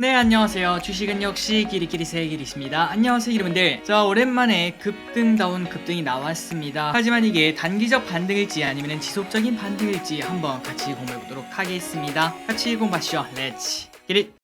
네, 안녕하세요. 주식은 역시 끼리끼리 새끼리십니다. 안녕하세요, 여러분들. 자, 오랜만에 급등다운 급등이 나왔습니다. 하지만 이게 단기적 반등일지 아니면 지속적인 반등일지 한번 같이 공부해보도록 하겠습니다. 같이 공부하시죠. 렛츠 기릿.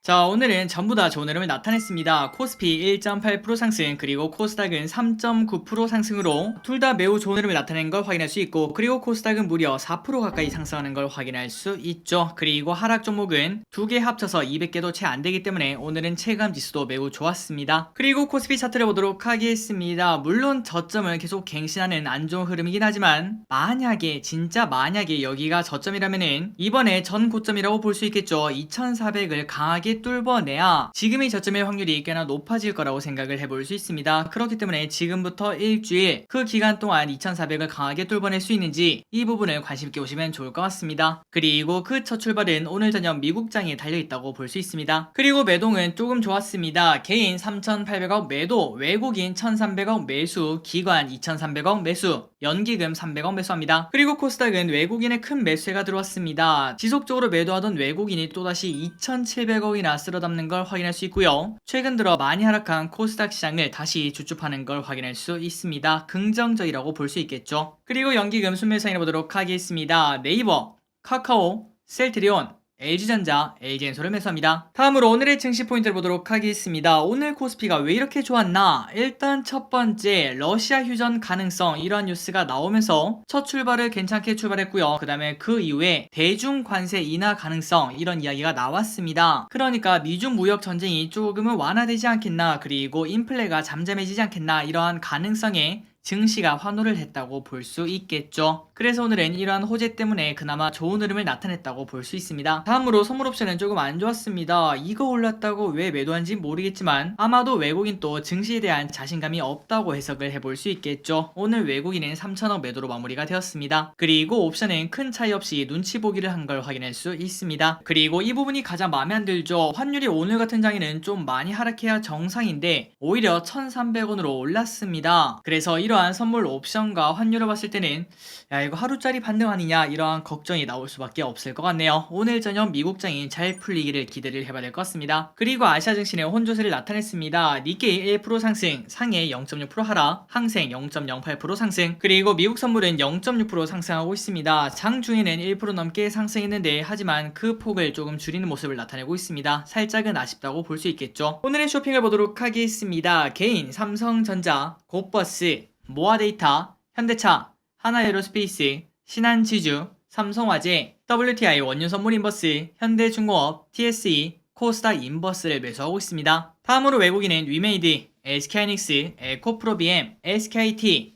자, 오늘은 전부 다 좋은 흐름을 나타냈습니다. 코스피 1.8% 상승, 그리고 코스닥은 3.9% 상승으로 둘 다 매우 좋은 흐름을 나타낸 걸 확인할 수 있고, 그리고 코스닥은 무려 4% 가까이 상승하는 걸 확인할 수 있죠. 그리고 하락 종목은 두 개 합쳐서 200개도 채 안 되기 때문에 오늘은 체감 지수도 매우 좋았습니다. 그리고 코스피 차트를 보도록 하겠습니다. 물론 저점을 계속 갱신하는 안 좋은 흐름이긴 하지만 만약에 진짜 만약에 여기가 저점이라면은 이번에 전 고점이라고 볼 수 있겠죠. 2400을 강하게 뚫어내야 지금의 저점의 확률이 꽤나 높아질 거라고 생각을 해볼 수 있습니다. 그렇기 때문에 지금부터 일주일 그 기간 동안 2400을 강하게 뚫어낼 수 있는지 이 부분을 관심있게 보시면 좋을 것 같습니다. 그리고 그 첫 출발은 오늘 저녁 미국장에 달려있다고 볼 수 있습니다. 그리고 매동은 조금 좋았습니다. 개인 3800억 매도, 외국인 1300억 매수, 기관 2300억 매수, 연기금 300억 매수합니다. 그리고 코스닥은 외국인의 큰 매수가 들어왔습니다. 지속적으로 매도하던 외국인이 또다시 2700억이나 쓸어담는 걸 확인할 수 있고요. 최근 들어 많이 하락한 코스닥 시장을 다시 주춤하는 걸 확인할 수 있습니다. 긍정적이라고 볼 수 있겠죠. 그리고 연기금 순매수 해보도록 하겠습니다. 네이버, 카카오, 셀트리온, LG전자, LG엔솔을 매수합니다. 다음으로 오늘의 증시 포인트를 보도록 하겠습니다. 오늘 코스피가 왜 이렇게 좋았나? 일단 첫 번째, 러시아 휴전 가능성, 이러한 뉴스가 나오면서 첫 출발을 괜찮게 출발했고요. 그 다음에 그 이후에 대중 관세 인하 가능성, 이런 이야기가 나왔습니다. 그러니까 미중 무역 전쟁이 조금은 완화되지 않겠나, 그리고 인플레가 잠잠해지지 않겠나, 이러한 가능성에 증시가 환호를 했다고 볼 수 있겠죠. 그래서 오늘은 이러한 호재 때문에 그나마 좋은 흐름을 나타냈다고 볼 수 있습니다. 다음으로 선물 옵션은 조금 안 좋았습니다. 이거 올랐다고 왜 매도한지 모르겠지만 아마도 외국인 또 증시에 대한 자신감이 없다고 해석을 해볼 수 있겠죠. 오늘 외국인은 3천억 매도로 마무리가 되었습니다. 그리고 옵션은 큰 차이 없이 눈치 보기를 한 걸 확인할 수 있습니다. 그리고 이 부분이 가장 마음에 안 들죠. 환율이 오늘 같은 장에는 좀 많이 하락해야 정상인데 오히려 1300원으로 올랐습니다. 그래서 이러한 선물 옵션과 환율을 봤을 때는 야, 이거 하루짜리 반등 아니냐, 이러한 걱정이 나올 수밖에 없을 것 같네요. 오늘 저녁 미국장이 잘 풀리기를 기대를 해봐야 될 것 같습니다. 그리고 아시아 증시는 혼조세를 나타냈습니다. 니케이 1% 상승, 상해 0.6% 하락, 항생 0.08% 상승, 그리고 미국 선물은 0.6% 상승하고 있습니다. 장 중에는 1% 넘게 상승했는데 하지만 그 폭을 조금 줄이는 모습을 나타내고 있습니다. 살짝은 아쉽다고 볼 수 있겠죠. 오늘의 쇼핑을 보도록 하겠습니다. 개인 삼성전자, 곧버스, 모아데이터, 현대차, 하나에로스페이스, 신한지주, 삼성화재, WTI 원유선물인버스, 현대중공업, TSE, 코스닥 인버스를 매수하고 있습니다. 다음으로 외국인은 위메이드, SK하이닉스, 에코프로비엠, SKT,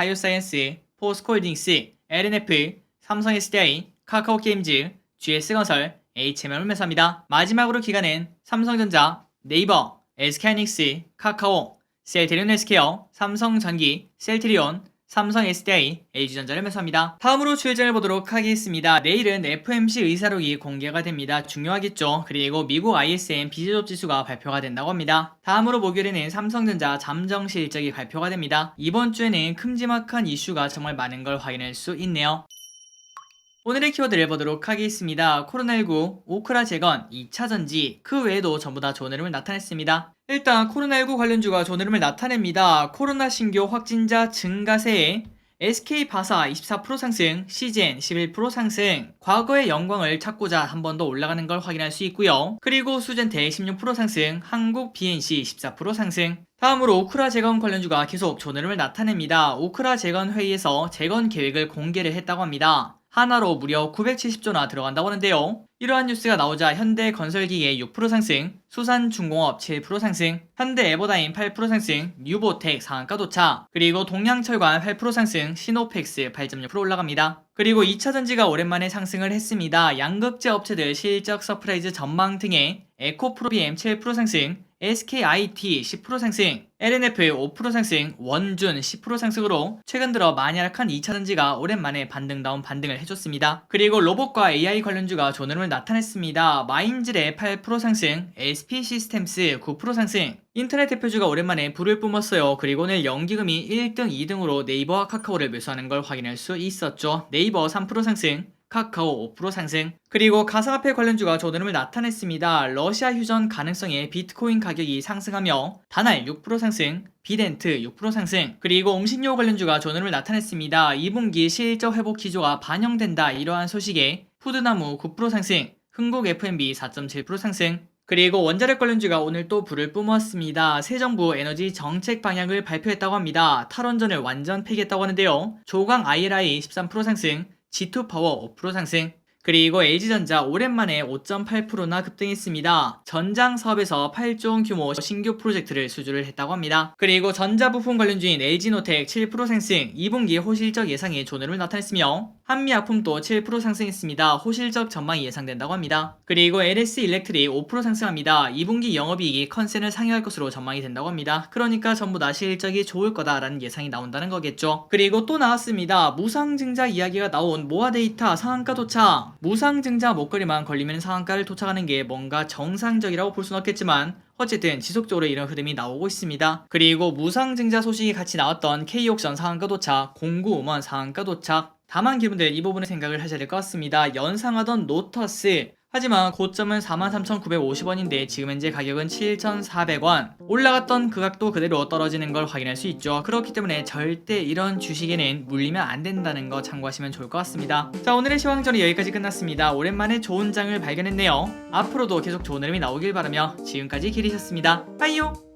SK바이오사이언스, 포스코홀딩스, LNF, 삼성 SDI, 카카오게임즈, GS건설, HMM을 매수합니다. 마지막으로 기간은 삼성전자, 네이버, SK하이닉스, 카카오, 셀트리온 헬스케어, 삼성전기, 셀트리온, 삼성 SDI, LG전자를 매수합니다. 다음으로 주일장을 보도록 하겠습니다. 내일은 FOMC 의사록이 공개가 됩니다. 중요하겠죠. 그리고 미국 ISM 비제조업 지수가 발표가 된다고 합니다. 다음으로 목요일에는 삼성전자 잠정 실적이 발표가 됩니다. 이번 주에는 큼지막한 이슈가 정말 많은 걸 확인할 수 있네요. 오늘의 키워드를 보도록 하겠습니다. 코로나19, 오크라 재건, 2차전지, 그 외에도 전부 다 좋은 흐름을 나타냈습니다. 일단 코로나19 관련주가 좋은 흐름을 나타냅니다. 코로나 신규 확진자 증가세에 SK바사 24% 상승, 시젠 11% 상승, 과거의 영광을 찾고자 한 번 더 올라가는 걸 확인할 수 있고요. 그리고 수젠테 16% 상승, 한국 BNC 14% 상승. 다음으로 오크라 재건 관련주가 계속 좋은 흐름을 나타냅니다. 오크라 재건 회의에서 재건 계획을 공개를 했다고 합니다. 하나로 무려 970조나 들어간다고 하는데요. 이러한 뉴스가 나오자 현대건설기계 6% 상승, 수산중공업 7% 상승, 현대에버다인 8% 상승, 뉴보텍 상한가 도착, 그리고 동양철관 8% 상승, 시노펙스 8.6% 올라갑니다. 그리고 2차전지가 오랜만에 상승을 했습니다. 양극재 업체들 실적 서프라이즈 전망 등의 에코프로비엠 7% 상승, SKIT 10% 상승, LNF 5% 상승, 원준 10% 상승으로 최근 들어 많이 하락한 2차전지가 오랜만에 반등다운 반등을 해줬습니다. 그리고 로봇과 AI 관련주가 좋은 흐름을 나타냈습니다. 마인즐의 8% 상승, SP시스템스 9% 상승, 인터넷 대표주가 오랜만에 불을 뿜었어요. 그리고 오늘 연기금이 1등, 2등으로 네이버와 카카오를 매수하는 걸 확인할 수 있었죠. 네이버 3% 상승, 카카오 5% 상승. 그리고 가상화폐 관련주가 좋은 흐름을 나타냈습니다. 러시아 휴전 가능성에 비트코인 가격이 상승하며 다날 6% 상승, 비덴트 6% 상승. 그리고 음식료 관련주가 좋은 흐름을 나타냈습니다. 2분기 실적 회복 기조가 반영된다. 이러한 소식에 푸드나무 9% 상승, 흥국 F&B 4.7% 상승. 그리고 원자력 관련주가 오늘 또 불을 뿜었습니다. 새 정부 에너지 정책 방향을 발표했다고 합니다. 탈원전을 완전 폐기했다고 하는데요. 조강 IRI 13% 상승, G2파워 5% 상승. 그리고 LG전자 오랜만에 5.8%나 급등했습니다. 전장 사업에서 8조 원 규모 신규 프로젝트를 수주를 했다고 합니다. 그리고 전자부품 관련주인 LG노텍 7% 상승, 2분기 호실적 예상이 좋은 흐름을 나타냈으며 한미약품도 7% 상승했습니다. 호실적 전망이 예상된다고 합니다. 그리고 LS일렉트릭 5% 상승합니다. 2분기 영업이익이 컨센을 상회할 것으로 전망이 된다고 합니다. 그러니까 전부 다 실적이 좋을 거다라는 예상이 나온다는 거겠죠. 그리고 또 나왔습니다. 무상증자 이야기가 나온 모아데이터 상한가 도착. 무상증자 목걸이만 걸리면 상한가를 도착하는 게 뭔가 정상적이라고 볼 수는 없겠지만 어쨌든 지속적으로 이런 흐름이 나오고 있습니다. 그리고 무상증자 소식이 같이 나왔던 K옥션 상한가 도착, 공구음원 상한가 도착. 다만 기분들 이 부분에 생각을 하셔야 될 것 같습니다. 연상하던 노터스, 하지만 고점은 43,950원인데 지금 현재 가격은 7,400원. 올라갔던 그 각도 그대로 떨어지는 걸 확인할 수 있죠. 그렇기 때문에 절대 이런 주식에는 물리면 안 된다는 거 참고하시면 좋을 것 같습니다. 자, 오늘의 시황전이 여기까지 끝났습니다. 오랜만에 좋은 장을 발견했네요. 앞으로도 계속 좋은 흐름이 나오길 바라며 지금까지 길이셨습니다. 빠이요.